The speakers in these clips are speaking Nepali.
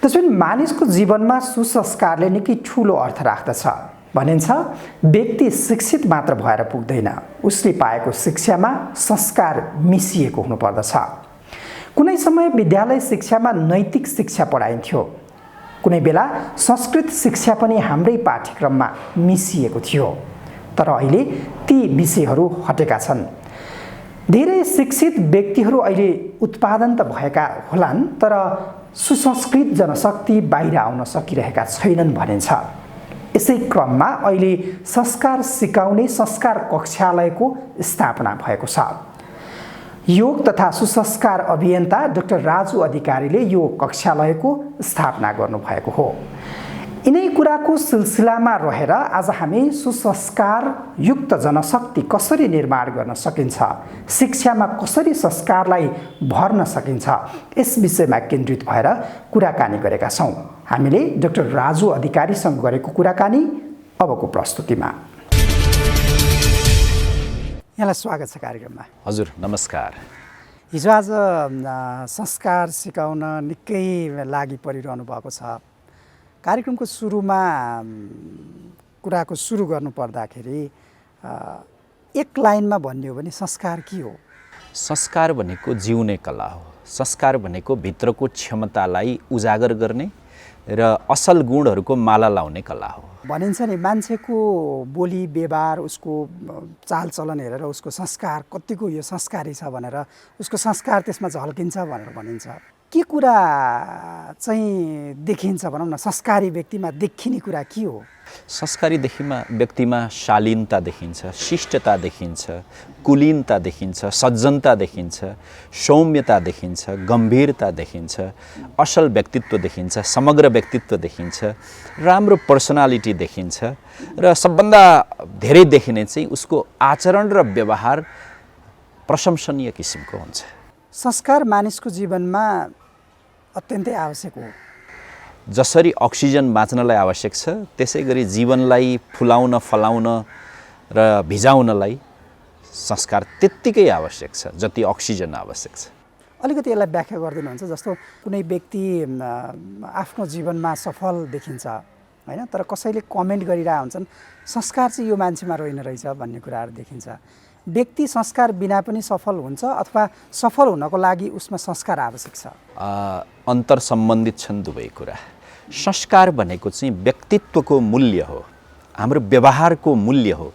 त्यसैले मानिसको जीवनमा सुसंस्कारले निकै ठुलो अर्थ राख्दछ। भनिन्छ व्यक्ति शिक्षित मात्र भएर पुग्दैन, उसले पाएको शिक्षामा संस्कार मिसिएको हुनुपर्दछ। कुनै समय विद्यालय शिक्षामा नैतिक शिक्षा पढाइन्थ्यो, कुनै बेला संस्कृत शिक्षा पनि हाम्रै पाठ्यक्रममा मिसिएको थियो। तर अहिले ती विषयहरू हटेका छन्। धेरै शिक्षित व्यक्तिहरू अहिले उत्पादन त भएका होलान्, तर सुसंस्कृत जनशक्ति बाहिर आउन सकिरहेका छैनन् भनिन्छ। यसै क्रममा अहिले संस्कार सिकाउने संस्कार कक्षालयको स्थापना भएको छ। योग तथा सुसंस्कार अभियन्ता डाक्टर राजु अधिकारीले यो कक्षालयको स्थापना गर्नुभएको हो। यिनै कुराको सिलसिलामा रहेर आज हामी सुसंस्कार युक्त जनशक्ति कसरी निर्माण गर्न सकिन्छ, शिक्षामा कसरी संस्कारलाई भर्न सकिन्छ, यस विषयमा केन्द्रित भएर कुराकानी गरेका छौँ। हामीले डाक्टर राजु अधिकारीसँग गरेको कुराकानी अबको प्रस्तुतिमा। यहाँलाई स्वागत छ कार्यक्रममा। हजुर नमस्कार। हिजो आज संस्कार सिकाउन निकै लागि परिरहनु भएको छ। कार्यक्रमको सुरुमा कुराको सुरु गर्नु पर्दाखेरि एक लाइनमा भन्यो भने संस्कार के हो? संस्कार भनेको जिउने कला हो। संस्कार भनेको भित्रको क्षमतालाई उजागर गर्ने र असल गुणहरूको माला लाउने कला हो। भनिन्छ नि मान्छेको बोली व्यवहार, उसको चालचलन हेरेर उसको संस्कार कतिको यो संस्कारी छ भनेर उसको संस्कार त्यसमा झल्किन्छ भनेर भनिन्छ। के कुरा चाहिँ देखिन्छ भनौँ न, संस्कारी व्यक्तिमा देखिने कुरा के हो? संस्कारी व्यक्तिमा शालीनता देखिन्छ, शिष्टता देखिन्छ, कुलीनता देखिन्छ, सज्जनता देखिन्छ, सौम्यता देखिन्छ, गम्भीरता देखिन्छ, असल व्यक्तित्व देखिन्छ, समग्र व्यक्तित्व देखिन्छ, राम्रो पर्सनालिटी देखिन्छ र सबभन्दा धेरै देखिने चाहिँ उसको आचरण र व्यवहार प्रशंसनीय किसिमको हुन्छ। संस्कार मानिसको जीवनमा अत्यन्तै आवश्यक हो। जसरी अक्सिजन बाँच्नलाई आवश्यक छ, त्यसै गरी जीवनलाई फुलाउन, फलाउन र भिजाउनलाई संस्कार त्यत्तिकै आवश्यक छ जति अक्सिजन आवश्यक छ। अलिकति यसलाई व्याख्या गरिदिनुहुन्छ। जस्तो कुनै व्यक्ति आफ्नो जीवनमा सफल देखिन्छ होइन, तर कसैले कमेन्ट गरिरहेका हुन्छन् संस्कार चाहिँ यो मान्छेमा रहेन रहेछ भन्ने कुराहरू देखिन्छ। व्यक्ति संस्कार बिना पनि सफल हुन्छ अथवा सफल हुनको लागि उसमा संस्कार आवश्यक छ? अन्तर सम्बन्धित छन् दुवै कुरा। संस्कार भनेको चाहिँ व्यक्तित्वको मूल्य हो, हाम्रो व्यवहारको मूल्य हो।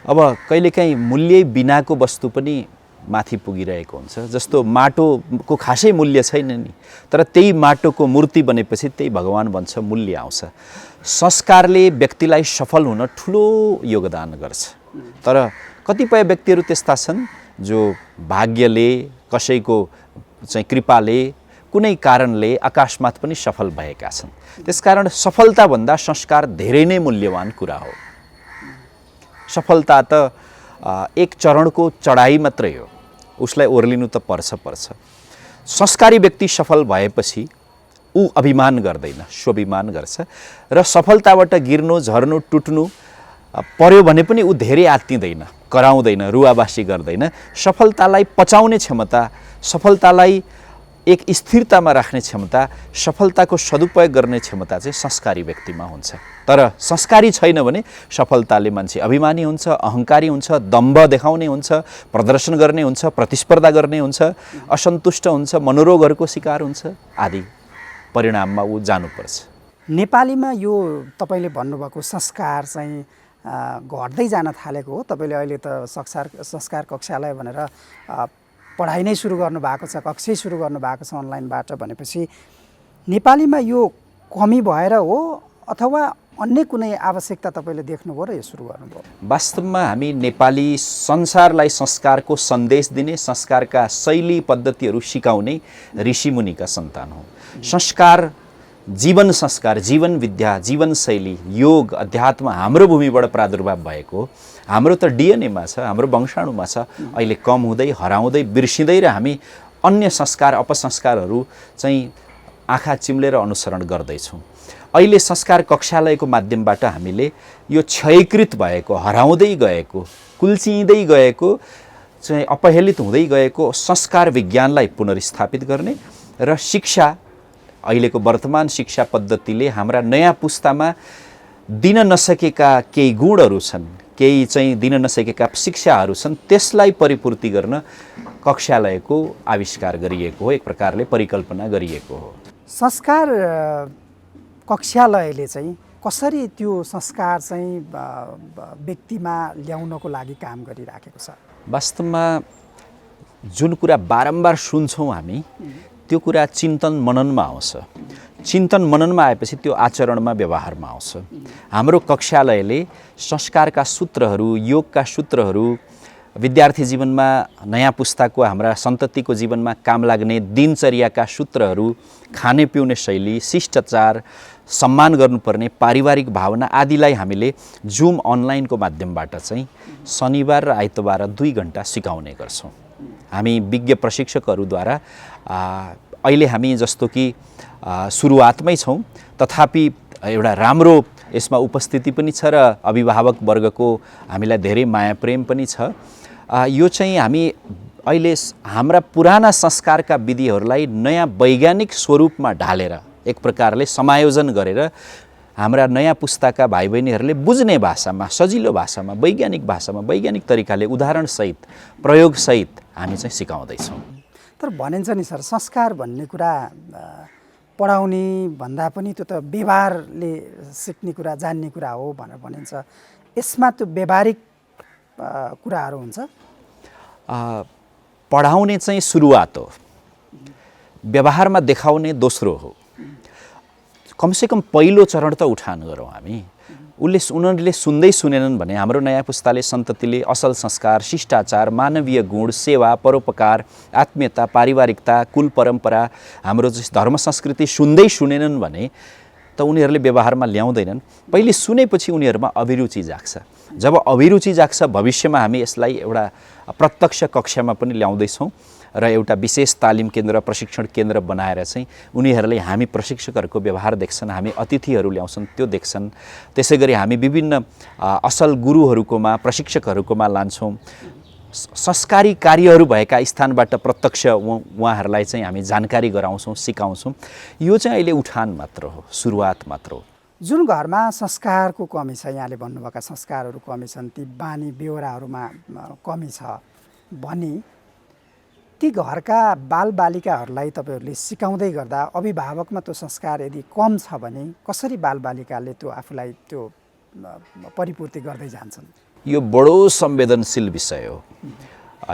अब कहिलेकाहीँ मूल्य बिनाको वस्तु पनि माथि पुगिरहेको हुन्छ। जस्तो माटोको खासै मूल्य छैन नि, तर त्यही माटोको मूर्ति बनेपछि त्यही भगवान बन्छ, मूल्य आउँछ। संस्कारले व्यक्तिलाई सफल हुन ठुलो योगदान गर्छ। तर कतिपय व्यक्तिहरू त्यस्ता छन् जो भाग्यले, कसैको चाहिँ कृपाले, कुनै कारणले अकस्मात पनि सफल भएका छन्। त्यसकारण सफलताभन्दा संस्कार धेरै नै मूल्यवान कुरा हो। सफलता त एक चरणको चढाइ मात्रै हो, उसलाई ओर्लिनु त पर्छ। संस्कारी व्यक्ति सफल भएपछि ऊ अभिमान गर्दैन, स्वाभिमान गर्छ र सफलताबाट गिर्नु, झर्नु, टुट्नु पर्यो भने पनि ऊ धेरै आत्तिँदैन, कराउँदैन, रुवाबासी गर्दैन। सफलतालाई पचाउने क्षमता, सफलतालाई एक स्थिरतामा राख्ने क्षमता, सफलताको सदुपयोग गर्ने क्षमता चाहिँ संस्कारी व्यक्तिमा हुन्छ। तर संस्कारी छैन भने सफलताले मान्छे अभिमानी हुन्छ, अहङ्कारी हुन्छ, दम्भ देखाउने हुन्छ, प्रदर्शन गर्ने हुन्छ, प्रतिस्पर्धा गर्ने हुन्छ, असन्तुष्ट हुन्छ, मनोरोगहरूको शिकार हुन्छ आदि परिणाममा ऊ जानुपर्छ। नेपालीमा यो तपाईँले भन्नुभएको संस्कार चाहिँ घट्दै जान थालेको हो। तपाईँले अहिले त संस्कार कक्षालय भनेर पढाइ नै सुरु गर्नुभएको छ, कक्षै सुरु गर्नुभएको छ अनलाइनबाट भनेपछि नेपालीमा यो कमी भएर हो अथवा अन्य कुनै आवश्यकता तपाईँले देख्नुभयो र यो सुरु गर्नुभयो? वास्तवमा हामी नेपाली संसारलाई संस्कारको सन्देश दिने, संस्कारका शैली पद्धतिहरू सिकाउने ऋषिमुनिका सन्तान हो। संस्कार, जीवन संस्कार, जीवन विद्या, जीवनशैली, योग, अध्यात्म हाम्रो भूमिबाट प्रादुर्भाव भएको, हाम्रो त डिएनएमा छ, हाम्रो वंशाणुमा छ। अहिले कम हुँदै, हराउँदै, बिर्सिँदै र हामी अन्य संस्कार, अपसंस्कारहरू चाहिँ आँखा चिम्लेर अनुसरण गर्दैछौँ। अहिले संस्कार कक्षालयको माध्यमबाट हामीले यो क्षयकृत भएको, हराउँदै गएको, कुल्चिँदै गएको, चाहिँ अपहेलित हुँदै गएको संस्कार विज्ञानलाई पुनर्स्थापित गर्ने र शिक्षा अहिलेको वर्तमान शिक्षा पद्धतिले हाम्रा नयाँ पुस्तामा दिन नसकेका केही गुणहरू छन्, केही चाहिँ दिन नसकेका शिक्षाहरू छन्, त्यसलाई परिपूर्ति गर्न कक्षालयको आविष्कार गरिएको हो, एक प्रकारले परिकल्पना गरिएको हो। संस्कार कक्षालयले चाहिँ कसरी त्यो संस्कार चाहिँ व्यक्तिमा ल्याउनको लागि काम गरिराखेको छ? वास्तवमा जुन कुरा बारम्बार सुन्छौँ हामी त्यो कुरा चिन्तन मननमा आउँछ। चिन्तन मननमा आएपछि त्यो आचरणमा व्यवहारमा आउँछ। हाम्रो कक्षालयले संस्कारका सूत्रहरू, योगका सूत्रहरू, विद्यार्थी जीवनमा नयाँ पुस्ताको हाम्रा सन्ततिको जीवनमा काम लाग्ने दिनचर्याका सूत्रहरू, खाने पिउने शैली, शिष्टाचार, सम्मान गर्नुपर्ने पारिवारिक भावना आदिलाई हामीले जुम अनलाइनको माध्यमबाट चाहिँ शनिबार र आइतबार 2 घण्टा सिकाउने गर्छौँ। हामी विज्ञ प्रशिक्षकहरूद्वारा अहिले हामी जस्तो कि सुरुवातमै छौँ, तथापि एउटा राम्रो यसमा उपस्थिति पनि छ र अभिभावक वर्गको हामीलाई धेरै माया प्रेम पनि छ। यो चाहिँ हामी अहिले हाम्रा पुराना संस्कारका विधिहरूलाई नयाँ वैज्ञानिक स्वरूपमा ढालेर एक प्रकारले समायोजन गरेर हाम्रा नयाँ पुस्ताका भाइ बहिनीहरूले बुझ्ने भाषामा, सजिलो भाषामा, वैज्ञानिक भाषामा, वैज्ञानिक तरिकाले उदाहरणसहित, प्रयोगसहित हामी चाहिँ सिकाउँदैछौँ। तर भनिन्छ नि सर, संस्कार भन्ने कुरा पढाउने भन्दा पनि त्यो त व्यवहारले सिक्ने कुरा, जान्ने कुरा हो भनेर भनिन्छ। यसमा त्यो व्यवहारिक कुराहरू हुन्छ। पढाउने चाहिँ सुरुवात हो, व्यवहारमा देखाउने दोस्रो हो। कमसेकम पहिलो चरण त उठान गरौँ हामी। उनीहरूले सुन्दै सुनेनन् भने हाम्रो नयाँ पुस्ताले, सन्ततिले असल संस्कार, शिष्टाचार, मानवीय गुण, सेवा, परोपकार, आत्मीयता, पारिवारिकता, कुल परम्परा, हाम्रो धर्म संस्कृति सुन्दै सुनेनन् भने त उनीहरूले व्यवहारमा ल्याउँदैनन्। पहिले सुनेपछि उनीहरूमा अभिरुचि जाग्छ। जब अभिरुचि जाग्छ, भविष्यमा हामी यसलाई एउटा प्रत्यक्ष कक्षामा पनि ल्याउँदैछौँ र एउटा विशेष तालिम केन्द्र, प्रशिक्षण केन्द्र बनाएर चाहिँ उनीहरूले हामी प्रशिक्षकहरूको व्यवहार देख्छन्, हामी अतिथिहरू ल्याउँछन् त्यो देख्छन्। त्यसै गरी हामी विभिन्न असल गुरुहरूकोमा, प्रशिक्षकहरूकोमा लान्छौँ। संस्कारी कार्यहरू भएका स्थानबाट प्रत्यक्ष उहाँहरूलाई चाहिँ हामी जानकारी गराउँछौँ, सिकाउँछौँ। यो चाहिँ अहिले उठान मात्र हो, सुरुवात मात्र हो। जुन घरमा संस्कारको कमी छ, यहाँले भन्नुभएका संस्कारहरू कमी छन्, ती बानी बेहोराहरूमा कमी छ भने ती घरका बालबालिकाहरूलाई तपाईँहरूले सिकाउँदै गर्दा अभिभावकमा त्यो संस्कार यदि कम छ भने कसरी बालबालिकाले त्यो आफूलाई त्यो परिपूर्ति गर्दै जान्छन्? यो बडो संवेदनशील विषय हो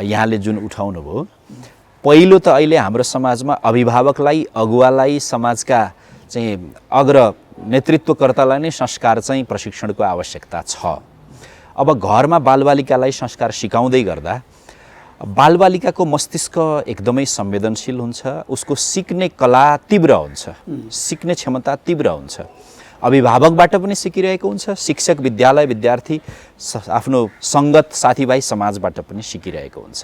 यहाँले जुन उठाउनु भयो। पहिलो त अहिले हाम्रो समाजमा अभिभावकलाई, अगुवालाई, समाजका चाहिँ अग्र नेतृत्वकर्तालाई नै संस्कार चाहिँ प्रशिक्षणको आवश्यकता छ। अब घरमा बालबालिकालाई संस्कार सिकाउँदै गर्दा बालबालिकाको मस्तिष्क एकदमै संवेदनशील हुन्छ, उसको सिक्ने कला तीव्र हुन्छ, सिक्ने क्षमता तीव्र हुन्छ। अभिभावकबाट पनि सिकिरहेको हुन्छ, शिक्षक, विद्यालय, विद्यार्थी, आफ्नो सङ्गत, साथीभाइ, समाजबाट पनि सिकिरहेको हुन्छ।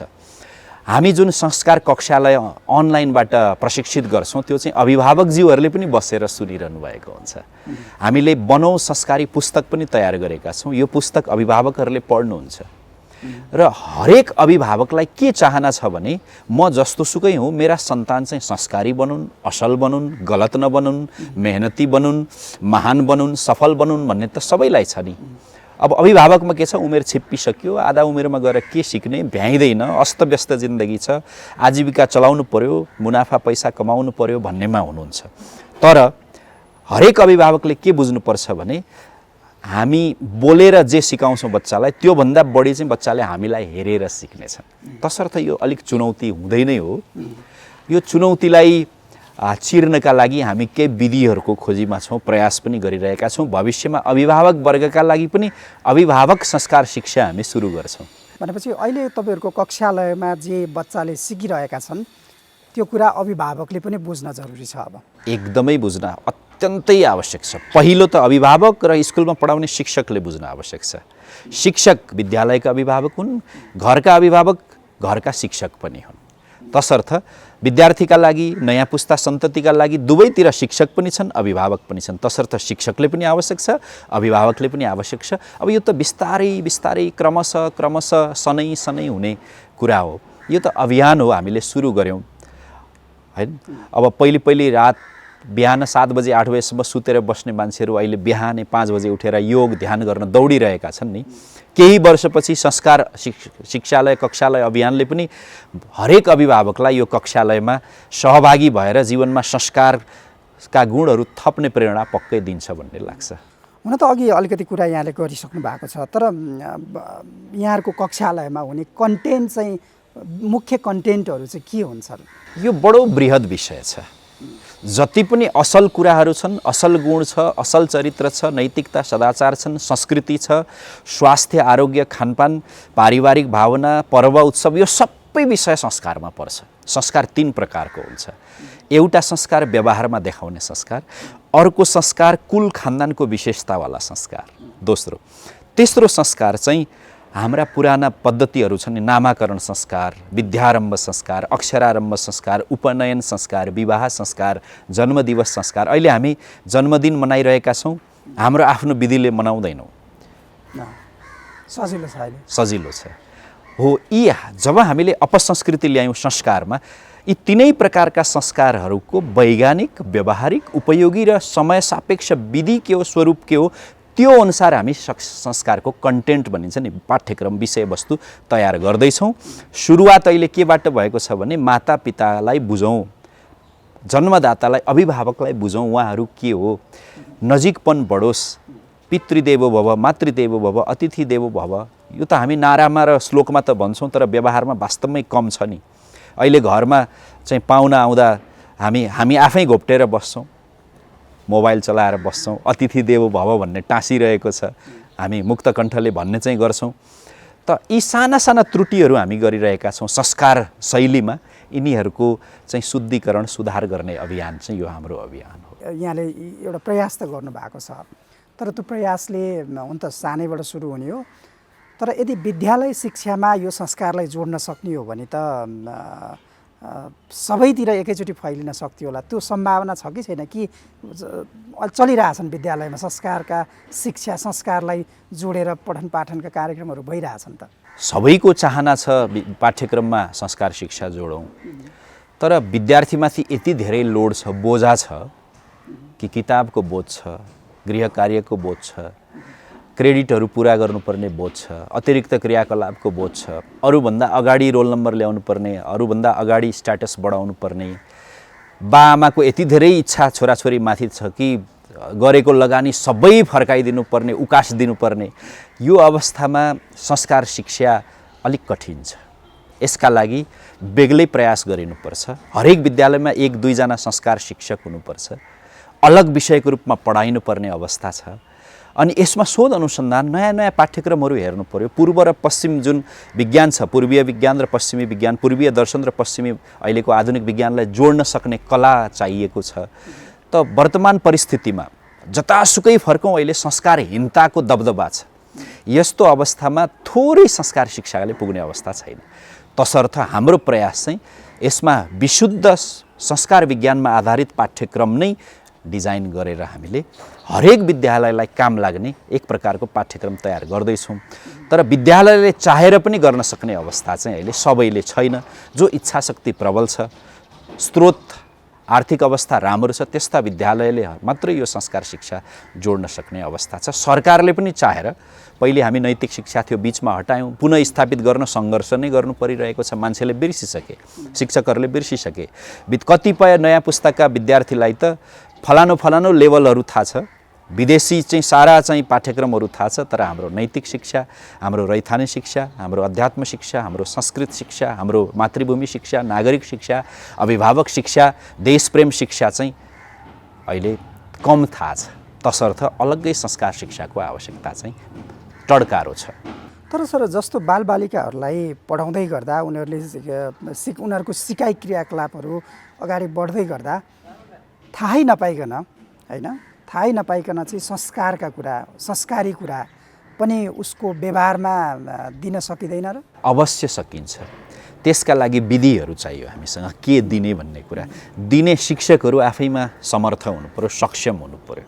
हामी जुन संस्कार कक्षालय अनलाइनबाट प्रशिक्षित गर्छौँ त्यो चाहिँ अभिभावकज्यूहरूले पनि बसेर सुनिरहनु भएको हुन्छ। हामीले बनौँ संस्कारी पुस्तक पनि तयार गरेका छौँ। यो पुस्तक अभिभावकहरूले पढ्नुहुन्छ र हरेक अभिभावकलाई के चाहना छ भने म जस्तो सुकै हुँ, मेरा सन्तान चाहिँ संस्कारी बनुन्, असल बनुन्, गलत नबनुन्, मेहनती बनुन्, महान बनुन्, सफल बनुन् भन्ने त सबैलाई छ नि। अब अभिभावकमा के छ, उमेर छिप्पिसक्यो, आधा उमेरमा गएर के सिक्ने, भ्याइँदैन, अस्तव्यस्त जिन्दगी छ, आजीविका चलाउनु पर्यो, मुनाफा पैसा कमाउनु पर्यो भन्नेमा हुनुहुन्छ। तर हरेक अभिभावकले के बुझ्नुपर्छ भने हामी बोलेर जे सिकाउँछौँ बच्चालाई त्योभन्दा बढी चाहिँ बच्चाले हामीलाई हेरेर सिक्नेछन्। तसर्थ यो अलिक चुनौती हुँदै नै हो। यो चुनौतीलाई चिर्नका लागि हामी केही विधिहरूको खोजीमा छौँ, प्रयास पनि गरिरहेका छौँ। भविष्यमा अभिभावक वर्गका लागि पनि अभिभावक संस्कार शिक्षा हामी सुरु गर्छौँ। भनेपछि अहिले तपाईँहरूको कक्षालयमा जे बच्चाले सिकिरहेका छन् त्यो कुरा अभिभावकले पनि बुझ्न जरुरी छ। अब एकदमै बुझ्न अत्यन्तै आवश्यक छ। पहिलो त अभिभावक र स्कुलमा पढाउने शिक्षकले बुझ्न आवश्यक छ। शिक्षक विद्यालयका अभिभावक हुन्, घरका अभिभावक घरका शिक्षक पनि हुन्। तसर्थ विद्यार्थीका लागि, नयाँ पुस्ता सन्ततिका लागि दुवैतिर शिक्षक पनि छन्, अभिभावक पनि छन्। तसर्थ शिक्षकले पनि आवश्यक छ, अभिभावकले पनि आवश्यक छ। अब यो त बिस्तारै बिस्तारै क्रमशः सनै हुने कुरा हो। यो त अभियान हो, हामीले सुरु गऱ्यौँ हैन। अब पहिले रात बिहान 7 बजे 8 बजेसम्म सुतेर बस्ने मान्छेहरू अहिले बिहानै 5 बजे उठेर योग ध्यान गर्न दौडिरहेका छन् नि। केही वर्षपछि संस्कार शिक्षालय कक्षालय अभियानले पनि हरेक अभिभावकलाई यो कक्षालयमा सहभागी भएर जीवनमा संस्कारका गुणहरू थप्ने प्रेरणा पक्कै दिन्छ भन्ने लाग्छ। हुन त अघि अलिकति कुरा यहाँले गरिसक्नु भएको छ, तर यहाँहरूको कक्षालयमा हुने कन्टेन्ट चाहिँ मुख्य कन्टेन्टहरू चाहिँ के हुन्छन्? यो बडो बृहत विषय छ। जति पनि असल कुराहरू छन्, असल गुण छ, असल चरित्र छ, नैतिकता सदाचार छन्, संस्कृति छ, स्वास्थ्य आरोग्य खानपान पारिवारिक भावना पर्व उत्सव, यो सबै विषय संस्कारमा पर्छ। संस्कार 3 प्रकारको हुन्छ। एउटा संस्कार व्यवहारमा देखाउने संस्कार, अर्को संस्कार कुल खानदानको विशेषतावाला संस्कार, तेस्रो संस्कार चाहिँ हाम्रा पुराना पद्धतिहरू छन्, नामाकरण संस्कार, विद्यारम्भ संस्कार, अक्षरारम्भ संस्कार, उपनयन संस्कार, विवाह संस्कार, जन्मदिवस संस्कार। अहिले हामी जन्मदिन मनाइरहेका छौँ, हाम्रो आफ्नो विधिले मनाउँदैनौँ। सजिलो छ हो। यी जब हामीले अपसंस्कृति ल्यायौँ संस्कारमा, यी 3 प्रकारका संस्कारहरूको वैज्ञानिक, व्यवहारिक, उपयोगी र समय सापेक्ष विधि के हो, स्वरूप के हो, त्यो अनुसार हामी संस्कारको कन्टेन्ट भनिन्छ नि, पाठ्यक्रम विषयवस्तु तयार गर्दैछौँ। सुरुवात अहिले केबाट भएको छ भने मातापितालाई बुझौँ, जन्मदातालाई, अभिभावकलाई बुझौँ, उहाँहरू के हो, नजिकपन बढोस्, पितृदेवो भव, मातृदेवो भव, अतिथि देवो भव। यो त हामी नारामा र श्लोकमा त भन्छौँ, तर व्यवहारमा वास्तवमै कम छ नि। अहिले घरमा चाहिँ पाहुना आउँदा हामी आफै घोप्टेर बस्छौँ, मोबाइल चलाएर बस्छौँ, अतिथि देवो भव भन्ने टाँसिरहेको छ, हामी मुक्त कण्ठले भन्ने चाहिँ गर्छौँ। त यी साना साना त्रुटिहरू हामी गरिरहेका छौँ संस्कार शैलीमा। यिनीहरूको चाहिँ शुद्धिकरण सुधार गर्ने अभियान चाहिँ यो हाम्रो अभियान हो। यहाँले एउटा प्रयास त गर्नुभएको छ, तर त्यो प्रयासले हुन त सानैबाट सुरु हुने हो, तर यदि विद्यालय शिक्षामा यो संस्कारलाई जोड्न सक्ने हो भने त सबैतिर एकैचोटि फैलिन सक्थ्यो होला। त्यो सम्भावना छ कि छैन, कि चलिरहेछन् विद्यालयमा संस्कारका शिक्षा, संस्कारलाई जोडेर पठन पाठनका कार्यक्रमहरू भइरहेछन् त? सबैको चाहना छ पाठ्यक्रममा संस्कार शिक्षा जोडौँ, तर विद्यार्थीमाथि यति धेरै लोड छ, बोझा छ कि किताबको बोझ छ, गृह कार्यको बोझ छ, क्रेडिटहरू पुरा गर्नुपर्ने बोझ छ, अतिरिक्त क्रियाकलापको बोझ छ, अरूभन्दा अगाडि रोल नम्बर ल्याउनु पर्ने, अरूभन्दा अगाडि स्ट्याटस बढाउनु पर्ने। बाआमाको यति धेरै इच्छा छोराछोरीमाथि छ कि गरेको लगानी सबै फर्काइदिनु पर्ने, उकास दिनुपर्ने। यो अवस्थामा संस्कार शिक्षा अलिक कठिन छ। यसका लागि बेग्लै प्रयास गरिनुपर्छ। हरेक विद्यालयमा 1-2 जना संस्कार शिक्षक हुनुपर्छ, अलग विषयको रूपमा पढाइनु पर्ने अवस्था छ। अनि यसमा शोध अनुसन्धान, नयाँ नयाँ पाठ्यक्रमहरू हेर्नु पर्यो। पूर्व र पश्चिम जुन विज्ञान छ, पूर्वीय विज्ञान र पश्चिमी विज्ञान, पूर्वीय दर्शन र पश्चिमी अहिलेको आधुनिक विज्ञानलाई जोड्न सक्ने कला चाहिएको छ। त वर्तमान परिस्थितिमा जतासुकै फर्कौँ, अहिले संस्कारहीनताको दबदबा छ। यस्तो अवस्थामा थोरै संस्कार शिक्षाले पुग्ने अवस्था छैन। तसर्थ हाम्रो प्रयास चाहिँ यसमा विशुद्ध संस्कार विज्ञानमा आधारित पाठ्यक्रम नै डिजाइन गरेर हामीले हरेक विद्यालयलाई काम लाग्ने एक प्रकारको पाठ्यक्रम तयार गर्दैछौँ। तर विद्यालयले चाहेर पनि गर्न सक्ने अवस्था चाहिँ अहिले सबैले छैन। जो इच्छाशक्ति प्रबल छ, स्रोत आर्थिक अवस्था राम्रो छ, त्यस्ता विद्यालयले मात्रै यो संस्कार शिक्षा जोड्न सक्ने अवस्था छ। सरकारले पनि चाहेर, पहिले हामी नैतिक शिक्षा थियो बिचमा हटायौँ, पुनः स्थापित गर्न सङ्घर्ष नै गर्नु परिरहेको छ। मान्छेले बिर्सिसके, शिक्षकहरूले बिर्सिसके। कतिपय नयाँ पुस्ताका विद्यार्थीलाई त फलानु लेभलहरू थाहा छ, विदेशी चाहिँ सारा चाहिँ पाठ्यक्रमहरू थाहा छ, तर हाम्रो नैतिक शिक्षा, हाम्रो रैथाने शिक्षा, हाम्रो अध्यात्म शिक्षा, हाम्रो संस्कृत शिक्षा, हाम्रो मातृभूमि शिक्षा, नागरिक शिक्षा, अभिभावक शिक्षा, देशप्रेम शिक्षा चाहिँ अहिले कम थाहा छ। तसर्थ अलग्गै संस्कार शिक्षाको आवश्यकता चाहिँ टड्कारो छ। तर सर, जस्तो बालबालिकाहरूलाई पढाउँदै गर्दा उनीहरूको सिकाइ क्रियाकलापहरू अगाडि बढ्दै गर्दा थाहै नपाइकन चाहिँ संस्कारका कुरा, संस्कारी कुरा पनि उसको व्यवहारमा दिन सकिँदैन र? अवश्य सकिन्छ। त्यसका लागि विधिहरू चाहियो हामीसँग, के दिने भन्ने कुरा। दिने शिक्षकहरू आफैमा समर्थ हुनु पर्यो, सक्षम हुनु पर्यो।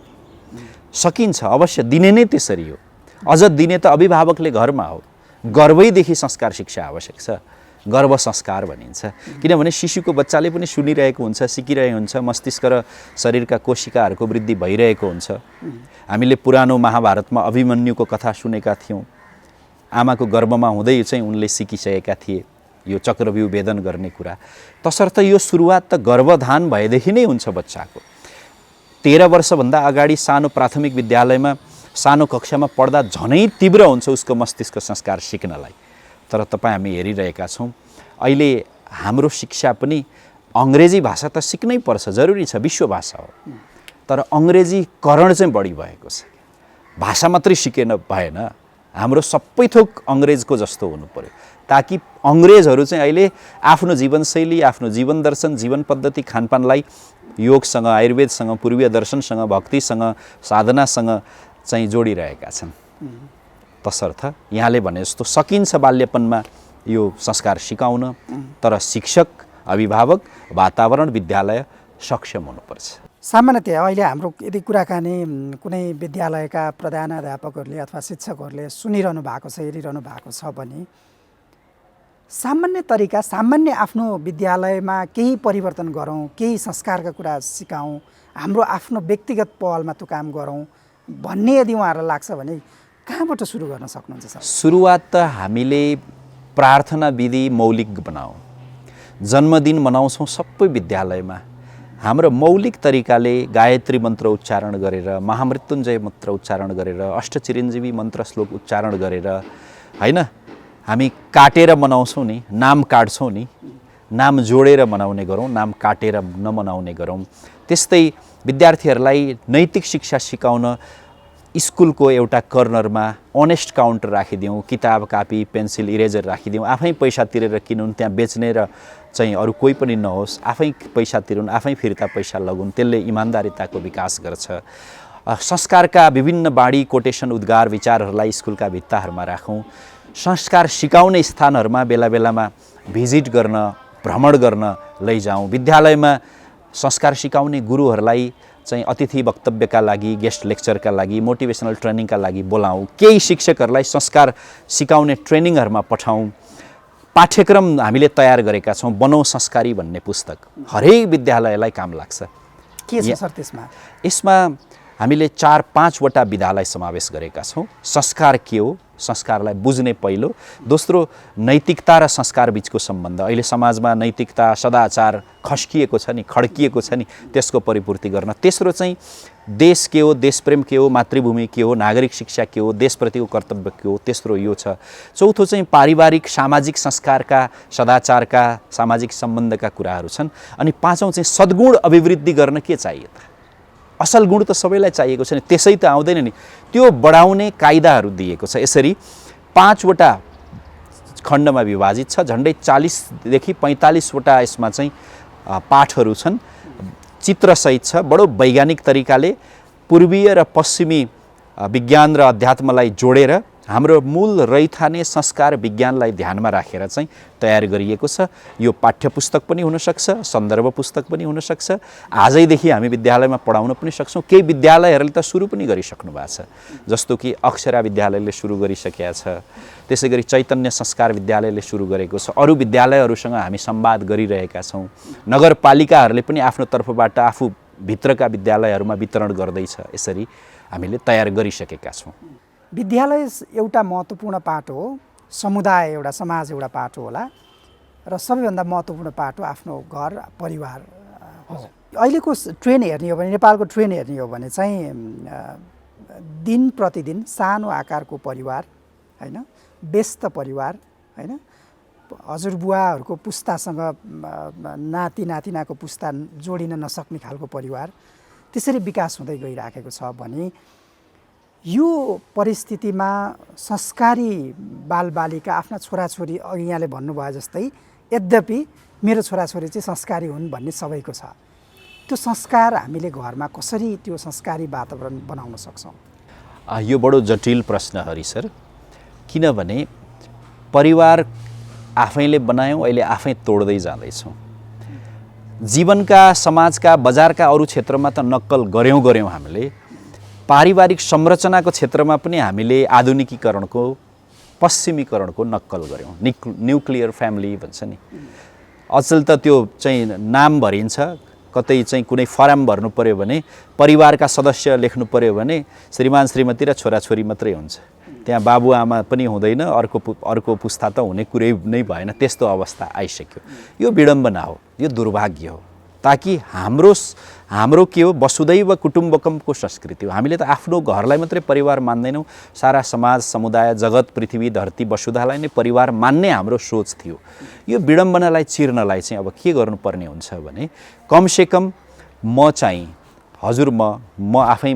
सकिन्छ, अवश्य दिने नै त्यसरी हो। अझ दिने त अभिभावकले घरमा हो। गर्वैदेखि संस्कार शिक्षा आवश्यक छ। गर्भ संस्कार भनिन्छ। किनभने शिशुको बच्चाले पनि सुनिरहेको हुन्छ, सिकिरहेको हुन्छ, मस्तिष्क र शरीरका कोशिकाहरूको वृद्धि भइरहेको हुन्छ। हामीले पुरानो महाभारतमा अभिमन्युको कथा सुनेका थियौँ। आमाको गर्भमा हुँदै चाहिँ उनले सिकिसकेका थिए यो चक्रव्यूह भेदन गर्ने कुरा। तसर्थ यो सुरुवात त गर्भधान भएदेखि नै हुन्छ बच्चाको। 13 वर्षभन्दा अगाडि सानो प्राथमिक विद्यालयमा सानो कक्षामा पढ्दा झनै तीव्र हुन्छ उसको मस्तिष्क संस्कार सिक्नलाई। तर तपाईँ हामी हेरिरहेका छौँ अहिले हाम्रो शिक्षा पनि अङ्ग्रेजी भाषा त सिक्नै पर्छ, जरुरी छ, विश्व भाषा हो। तर अङ्ग्रेजीकरण चाहिँ बढी भएको छ। भाषा मात्रै सिकेन भएन, हाम्रो सबै थोक अङ्ग्रेजको जस्तो हुनु पर्यो, ताकि अङ्ग्रेजहरू चाहिँ अहिले आफ्नो जीवनशैली, आफ्नो जीवन दर्शन, जीवन पद्धति, खानपानलाई योगसँग, आयुर्वेदसँग, पूर्वीय दर्शनसँग, भक्तिसँग, साधनासँग चाहिँ जोडिरहेका छन्। तसर्थ यहाँले भने जस्तो सकिन्छ बाल्यपनमा यो संस्कार सिकाउन, तर शिक्षक, अभिभावक, वातावरण, विद्यालय सक्षम हुनुपर्छ। सामान्यतया अहिले हाम्रो यदि कुराकानी कुनै विद्यालयका प्रधानाध्यापकहरूले अथवा शिक्षकहरूले सुनिरहनु भएको छ, हेरिरहनु भएको छ भने सामान्य तरिका, सामान्य आफ्नो विद्यालयमा केही परिवर्तन गरौँ, केही संस्कारका कुरा सिकाउँ, हाम्रो आफ्नो व्यक्तिगत पहलमा त्यो काम गरौँ भन्ने यदि उहाँहरूलाई लाग्छ भने कहाँबाट सुरु गर्न सक्नुहुन्छ सर? सुरुवात त हामीले प्रार्थना विधि मौलिक बनाऊ। जन्मदिन मनाउँछौँ सबै विद्यालयमा, हाम्रो मौलिक तरिकाले गायत्री मन्त्र उच्चारण गरेर, महामृत्युञ्जय मन्त्र उच्चारण गरेर, अष्टचिरञ्जीवी मन्त्र श्लोक उच्चारण गरेर, होइन हामी काटेर मनाउँछौँ नि, नाम काट्छौँ नि, नाम जोडेर मनाउने गरौँ, नाम काटेर नमनाउने गरौँ। त्यस्तै विद्यार्थीहरूलाई नैतिक शिक्षा सिकाउन स्कुलको एउटा कर्नरमा अनेस्ट काउन्टर राखिदिउँ, किताब, कापी, पेन्सिल, इरेजर राखिदिउँ, आफै पैसा तिरेर किनुन्, त्यहाँ बेच्ने र चाहिँ अरू कोही पनि नहोस्, आफै पैसा तिरुन्, आफै फिर्ता पैसा लगुन्, त्यसले इमान्दारिताको विकास गर्छ। संस्कारका विभिन्न बाणी, कोटेसन, उद्गार, विचारहरूलाई स्कुलका भित्ताहरूमा राखौँ। संस्कार सिकाउने स्थानहरूमा बेला बेलामा भिजिट गर्न, भ्रमण गर्न लैजाउँ। विद्यालयमा संस्कार सिकाउने गुरुहरूलाई चाहिँ अतिथि वक्तव्यका लागि, गेस्ट लेक्चरका लागि, मोटिभेसनल ट्रेनिङका लागि बोलाउँ। केही शिक्षकहरूलाई संस्कार सिकाउने ट्रेनिङहरूमा पठाउँ। पाठ्यक्रम हामीले तयार गरेका छौँ, बनाउँ संस्कारी भन्ने पुस्तक, हरेक विद्यालयलाई काम लाग्छ। के छ सर त्यसमा? यसमा हामीले 4-5 वटा विधालाई समावेश गरेका छौँ। संस्कार के हो, संस्कारलाई बुझ्ने पहिलो। दोस्रो, नैतिकता र संस्कार बीचको सम्बन्ध। अहिले समाजमा नैतिकता, सदाचार खस्किएको छ नि, खड्किएको छ नि, त्यसको परिपूर्ति गर्न। तेस्रो चाहिँ देश के हो, देशप्रेम के हो, मातृभूमि के हो, नागरिक शिक्षा के हो, देशप्रतिको कर्तव्य के हो, तेस्रो यो छ। चौथो चाहिँ पारिवारिक सामाजिक संस्कारका, सदाचारका, सामाजिक सम्बन्धका कुराहरू छन्। अनि पाँचौँ चाहिँ सद्गुण अभिवृद्धि गर्न के चाहियो त? असल गुण त सबैलाई चाहिएको छ नि, त्यसै त आउँदैन नि, त्यो बढाउने कायदाहरू दिएको छ। यसरी 5 वटा खण्डमा विभाजित छ। झन्डै 40देखि 45 वटा यसमा चाहिँ पाठहरू छन्, चित्रसहित छ। बडो वैज्ञानिक तरिकाले पूर्वीय र पश्चिमी विज्ञान र अध्यात्मलाई जोडेर हाम्रो मूल रैथाने संस्कार विज्ञानलाई ध्यानमा राखेर चाहिँ तयार गरिएको छ। यो पाठ्यपुस्तक पनि हुनसक्छ, सन्दर्भ पुस्तक पनि हुनसक्छ। आजैदेखि हामी विद्यालयमा पढाउन पनि सक्छौँ। केही विद्यालयहरूले त सुरु पनि गरिसक्नु भएको छ, जस्तो कि अक्षरा विद्यालयले सुरु गरिसकेका छ, त्यसै गरी चैतन्य संस्कार विद्यालयले सुरु गरेको छ। अरू विद्यालयहरूसँग हामी संवाद गरिरहेका छौँ। नगरपालिकाहरूले पनि आफ्नो तर्फबाट आफू भित्रका विद्यालयहरूमा वितरण गर्दैछ। यसरी हामीले तयार गरिसकेका छौँ। विद्यालय एउटा महत्त्वपूर्ण पाटो हो, समुदाय एउटा, समाज एउटा पाटो होला, र सबैभन्दा महत्त्वपूर्ण पाटो आफ्नो घर, परिवार हो। अहिलेको ट्रेन्ड हेर्ने हो भने, नेपालको ट्रेन्ड हेर्ने हो भने चाहिँ दिन प्रतिदिन सानो आकारको परिवार, होइन, व्यस्त परिवार, होइन, हजुरबुवाहरूको पुस्तासँग नाति नातिनाको पुस्ता जोडिन नसक्ने खालको परिवार, त्यसरी विकास हुँदै गइराखेको छ भने यो परिस्थितिमा संस्कारी बालबालिका आफ्ना छोराछोरी, अघि यहाँले भन्नुभयो जस्तै, यद्यपि मेरो छोराछोरी चाहिँ संस्कारी हुन् भन्ने सबैको छ, त्यो संस्कार हामीले घरमा कसरी त्यो संस्कारी वातावरण बनाउन सक्छौँ? यो बडो जटिल प्रश्न हरि सर, किनभने परिवार आफैले बनायौँ, अहिले आफै तोड्दै जाँदैछौँ। जीवनका, समाजका, बजारका अरू क्षेत्रमा त नक्कल गऱ्यौँ हामीले, पारिवारिक संरचनाको क्षेत्रमा पनि हामीले आधुनिकीकरणको पश्चिमीकरणको नक्कल गऱ्यौँ। न्युक्लियर फ्यामिली भन्छ नि, अचेल त त्यो चाहिँ नाम भरिन्छ, कतै चाहिँ कुनै फर्म भर्नु पर्यो भने परिवारका सदस्य लेख्नु पर्यो भने श्रीमान श्रीमती र छोराछोरी मात्रै हुन्छ, त्यहाँ बाबुआमा पनि हुँदैन, अर्को पुस्ता त हुने कुरै नै भएन। त्यस्तो अवस्था आइसक्यो। यो विडम्बना हो, यो दुर्भाग्य हो। ताकि हाम्रो के हो, वसुदैव कुटुम्बकमको संस्कृति हो। हामीले त आफ्नो घरलाई मात्रै परिवार मान्दैनौँ, सारा समाज समुदाय जगत पृथ्वी धरती वसुधालाई नै परिवार मान्ने हाम्रो सोच थियो। यो विडम्बनालाई चिर्नलाई चाहिँ अब के गर्नुपर्ने हुन्छ भने कमसेकम म चाहिँ हजुर म आफै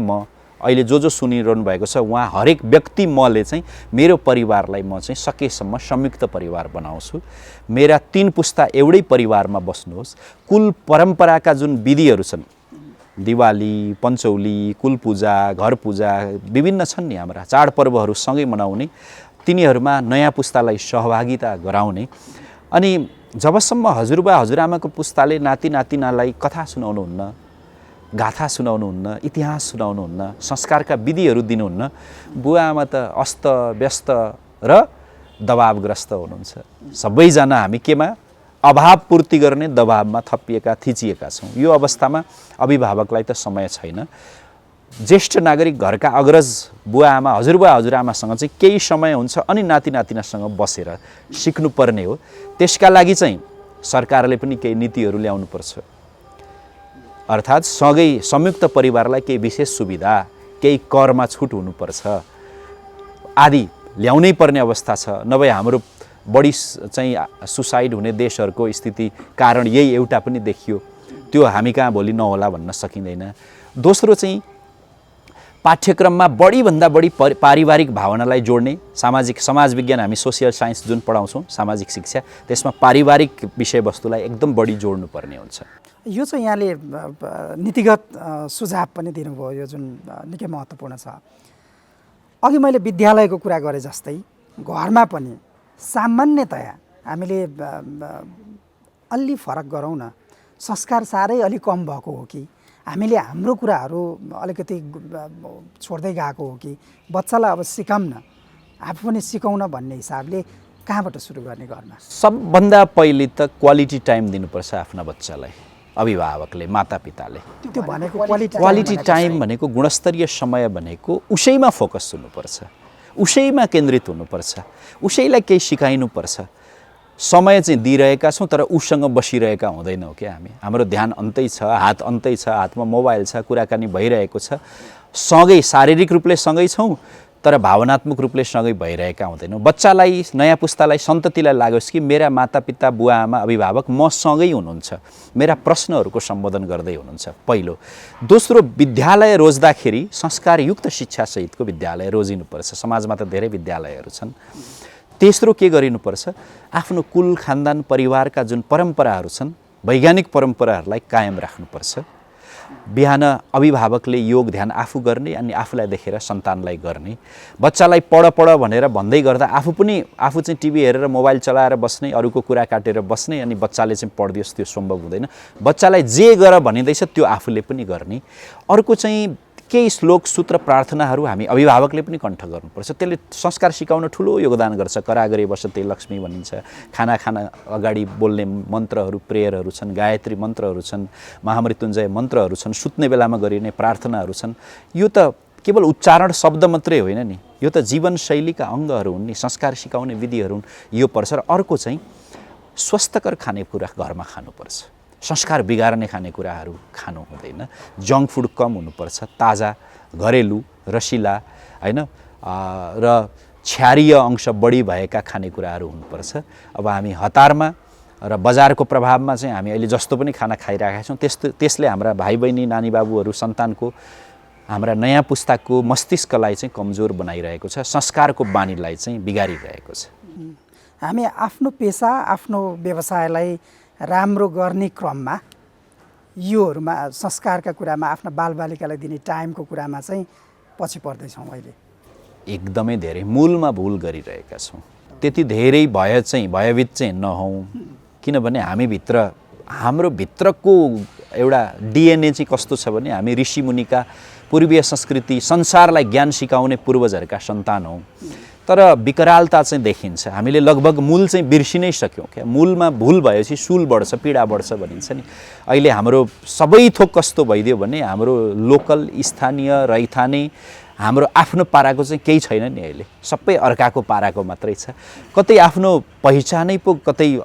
अहिले जो सुनिरहनु भएको छ उहाँ हरेक व्यक्ति मले चाहिँ मेरो परिवारलाई म चाहिँ सकेसम्म संयुक्त परिवार बनाउँछु। मेरा 3 पुस्ता एउटै परिवारमा बस्नुहोस्। कुल परम्पराका जुन विधिहरू छन्, दिवाली, पञ्चौली, कुल पूजा, घर पूजा विभिन्न छन् नि हाम्रा चाडपर्वहरू सँगै मनाउने, तिनीहरूमा नयाँ पुस्तालाई सहभागिता गराउने। अनि जबसम्म हजुरबा हजुरआमाको पुस्ताले नाति नातिनालाई कथा सुनाउनुहुन्न, गाथा सुनाउनुहुन्न, इतिहास सुनाउनुहुन्न, संस्कारका विधिहरू दिनुहुन्न, बुवा आमा त अस्त व्यस्त र दबावग्रस्त हुनुहुन्छ। सबैजना हामी केमा अभाव पूर्ति गर्ने दबावमा थिचिएका छौँ। यो अवस्थामा अभिभावकलाई त समय छैन। ज्येष्ठ नागरिक घरका अग्रज बुवा आमा हजुरबा हजुरआमासँग चाहिँ केही समय हुन्छ अनि नाति नातिनासँग बसेर सिक्नुपर्ने हो। त्यसका लागि चाहिँ सरकारले पनि केही नीतिहरू ल्याउनुपर्छ। अर्थात् सँगै संयुक्त परिवारलाई केही विशेष सुविधा, केही करमा छुट हुनुपर्छ आदि ल्याउनै पर्ने अवस्था छ। नभए हाम्रो बढी चाहिँ सुसाइड हुने देशहरूको स्थिति कारण यही एउटा पनि देखियो। त्यो हामी कहाँ भोलि नहोला भन्न सकिँदैन। दोस्रो चाहिँ पाठ्यक्रममा बढीभन्दा बढी पारिवारिक भावनालाई जोड्ने, समाज विज्ञान हामी सोसियल साइन्स जुन पढाउँछौँ, सामाजिक शिक्षा, त्यसमा पारिवारिक विषयवस्तुलाई एकदम बढी जोड्नुपर्ने हुन्छ। यो चाहिँ यहाँले नीतिगत सुझाव पनि दिनुभयो, यो जुन निकै महत्त्वपूर्ण छ। अघि मैले विद्यालयको कुरा गरेँ जस्तै घरमा पनि सामान्यतया हामीले अलि फरक गरौँ न। संस्कार साह्रै अलिक कम भएको हो कि हामीले हाम्रो कुराहरू अलिकति छोड्दै गएको हो कि बच्चालाई अब सिकाउँ न, आफू पनि सिकाउन भन्ने हिसाबले कहाँबाट सुरु गर्ने घरमा? सबभन्दा पहिले त क्वालिटी टाइम दिनुपर्छ आफ्ना बच्चालाई, अभिभावकले, मातापिताले। त्यो भनेको क्वालिटी टाइम भनेको गुणस्तरीय समय भनेको उसैमा फोकस हुनुपर्छ, उसैमा केन्द्रित हुनुपर्छ, उसैलाई केही सिकाइनुपर्छ। समय चाहिँ दिइरहेका छौँ तर उसँग बसिरहेका हुँदैनौँ क्या हामी। हाम्रो ध्यान अन्तै छ, हात अन्तै छ, हातमा मोबाइल छ, कुराकानी भइरहेको छ। सँगै शारीरिक रूपले सँगै छौँ तर भावनात्मक रूपले सँगै भइरहेका हुँदैनौँ। बच्चालाई, नयाँ पुस्तालाई, सन्ततिलाई लागोस् कि मेरा मातापिता, बुवा आमा, अभिभावक मसँगै हुनुहुन्छ, मेरा प्रश्नहरूको सम्बोधन गर्दै हुनुहुन्छ, पहिलो। दोस्रो, विद्यालय रोज्दाखेरि संस्कारयुक्त शिक्षासहितको विद्यालय रोजिनुपर्छ। समाजमा त धेरै विद्यालयहरू छन्। तेस्रो के गरिनुपर्छ, आफ्नो कुल खानदान परिवारका जुन परम्पराहरू छन्, वैज्ञानिक परम्पराहरूलाई कायम राख्नुपर्छ। बिहान अभिभावकले योग ध्यान आफू गर्ने अनि आफूलाई देखेर सन्तानलाई गर्ने। बच्चालाई पढ भनेर भन्दै गर्दा आफू चाहिँ टिभी हेरेर मोबाइल चलाएर बस्ने, अरूको कुरा काटेर बस्ने अनि बच्चाले चाहिँ पढिदियोस्, त्यो सम्भव हुँदैन। बच्चालाई जे गर भनिँदैछ त्यो आफूले पनि गर्ने। अर्को चाहिँ केही श्लोक, सूत्र, प्रार्थनाहरू हामी अभिभावकले पनि कण्ठ गर्नुपर्छ। त्यसले संस्कार सिकाउन ठुलो योगदान गर्छ। करागरे वसते लक्ष्मी भनिन्छ। खाना अगाडि बोल्ने मन्त्रहरू, प्रेयरहरू छन्, गायत्री मन्त्रहरू छन्, महामृत्युञ्जय मन्त्रहरू छन्, सुत्ने बेलामा गरिने प्रार्थनाहरू छन्। यो त केवल उच्चारण शब्द मात्रै होइन नि, यो त जीवनशैलीका अङ्गहरू हुन् नि, संस्कार सिकाउने विधिहरू हुन्। यो पर्छ। र अर्को चाहिँ स्वस्थकर खानेकुरा घरमा खानुपर्छ। संस्कार बिगार्ने खानेकुराहरू खानु हुँदैन। जङ्क फुड कम हुनुपर्छ, ताजा, घरेलु, रसिला, होइन, र क्षारीय अंश बढी भएका खानेकुराहरू हुनुपर्छ। अब हामी हतारमा र बजारको प्रभावमा चाहिँ हामी अहिले जस्तो पनि खाना खाइरहेका छौँ, त्यसले हाम्रा भाइ बहिनी, नानी बाबुहरू, सन्तानको, हाम्रा नयाँ पुस्ताको मस्तिष्कलाई चाहिँ कमजोर बनाइरहेको छ, संस्कारको बानीलाई चाहिँ बिगारिरहेको छ। हामी आफ्नो पेसा, आफ्नो व्यवसायलाई राम्रो गर्ने क्रममा योहरूमा, संस्कारका कुरामा, आफ्ना बालबालिकालाई दिने टाइमको कुरामा चाहिँ पछि पर्दैछौँ अहिले। एकदमै धेरै मूलमा भुल गरिरहेका छौँ। त्यति धेरै भयभीत चाहिँ नहौँ, किनभने हाम्रो भित्रको एउटा डिएनए चाहिँ कस्तो छ भने हामी ऋषिमुनिका पूर्वीय संस्कृति, संसारलाई ज्ञान सिकाउने पूर्वजहरूका सन्तान हौँ। तर विकरालता चाहिँ देखिन्छ। हामीले लगभग मूल चाहिँ बिर्सिनै सक्यौँ क्या। मूलमा भुल भएपछि सुल बढ्छ, पीडा बढ्छ भनिन्छ नि। अहिले हाम्रो सबै थोक कस्तो भइदियो भने हाम्रो लोकल स्थानीय रैथाने हाम्रो आफ्नो पाराको चाहिँ केही छैन नि। अहिले सबै अर्काको पाराको मात्रै छ। कतै आफ्नो पहिचानै पो कतै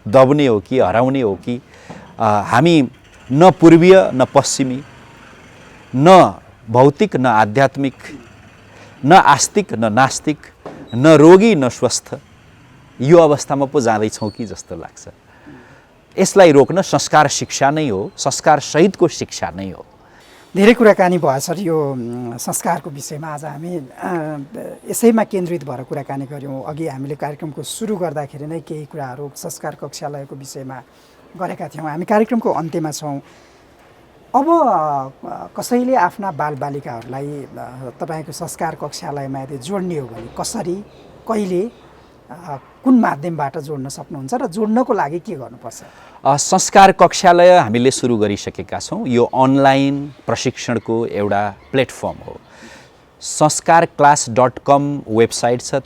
दब्ने हो कि हराउने हो कि। हामी न पूर्वीय न पश्चिमी, न भौतिक न आध्यात्मिक, न आस्तिक न नास्तिक, न रोगी न स्वस्थ, यो अवस्थामा पो जाँदैछौँ कि जस्तो लाग्छ। यसलाई रोक्न संस्कार शिक्षा नै हो, संस्कार सहितको शिक्षा नै हो। धेरै कुराकानी भयो सर यो संस्कारको विषयमा। आज हामी यसैमा केन्द्रित भएर कुराकानी गऱ्यौँ। अघि हामीले कार्यक्रमको सुरु गर्दाखेरि नै केही कुराहरू संस्कार कक्षालयको विषयमा गरेका थियौँ। हामी कार्यक्रमको अन्त्यमा छौँ। अब कसैले आफ्ना बालबालिकाहरूलाई तपाईँको संस्कार कक्षालयमा यदि जोड्ने हो भने कसरी, कहिले, कुन माध्यमबाट जोड्न सक्नुहुन्छ र जोड्नको लागि के गर्नुपर्छ? संस्कार कक्षालय हामीले सुरु गरिसकेका छौँ। यो अनलाइन प्रशिक्षणको एउटा प्लेटफर्म हो। sanskar-class.com वेबसाइट छ,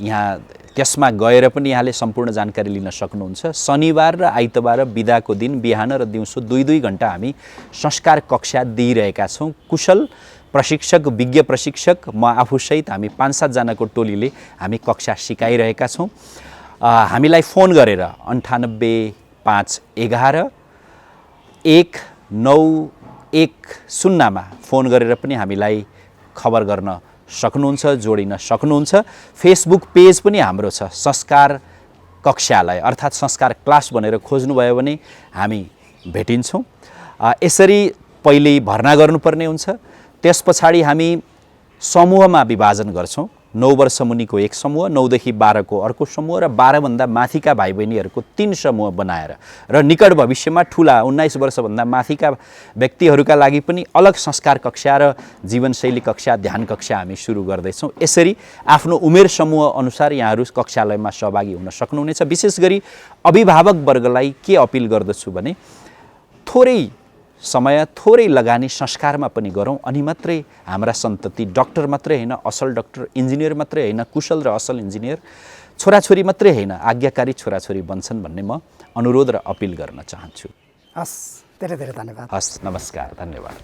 यहाँ त्यसमा गएर पनि यहाँले सम्पूर्ण जानकारी लिन सक्नुहुन्छ। शनिबार र आइतबार बिदाको दिन बिहान र दिउँसो 2-2 घण्टा हामी संस्कार कक्षा दिइरहेका छौँ। कुशल प्रशिक्षक, विज्ञ प्रशिक्षक, म आफूसहित हामी 5-7 जनाको टोलीले हामी कक्षा सिकाइरहेका छौँ। हामीलाई फोन गरेर 98-511-1910 मा फोन गरेर पनि हामीलाई खबर गर्न सक्नुहुन्छ, जोडिन सक्नुहुन्छ। फेसबुक पेज पनि हाम्रो छ, संस्कार कक्षालय अर्थात् संस्कार क्लास भनेर खोज्नुभयो भने हामी भेटिन्छौँ। यसरी पहिले भर्ना गर्नुपर्ने हुन्छ। त्यस पछाडि हामी समूहमा विभाजन गर्छौँ। 9 वर्ष मुनिको एक समूह, 9 देखि 12 को अर्को समूह र 12 भन्दा माथिका भाइ बहिनीहरूको 3 समूह बनाएर र निकट भविष्यमा ठुला 19 वर्षभन्दा माथिका व्यक्तिहरूका लागि पनि अलग संस्कार कक्षा र जीवनशैली कक्षा, ध्यान कक्षा हामी सुरु गर्दैछौँ। यसरी आफ्नो उमेर समूह अनुसार यहाँहरू कक्षालयमा सहभागी हुन सक्नुहुनेछ। विशेष गरी अभिभावक वर्गलाई के अपिल गर्दछु भने थोरै समय, थोरै लगानी संस्कारमा पनि गरौँ, अनि मात्रै हाम्रा सन्तति डक्टर मात्रै होइन, असल डक्टर, इन्जिनियर मात्रै होइन, कुशल र असल इन्जिनियर, छोराछोरी मात्रै होइन, आज्ञाकारी छोराछोरी बन्छन् भन्ने म अनुरोध र अपिल गर्न चाहन्छु। हस्, धेरै धेरै धन्यवाद। हस्, नमस्कार, धन्यवाद।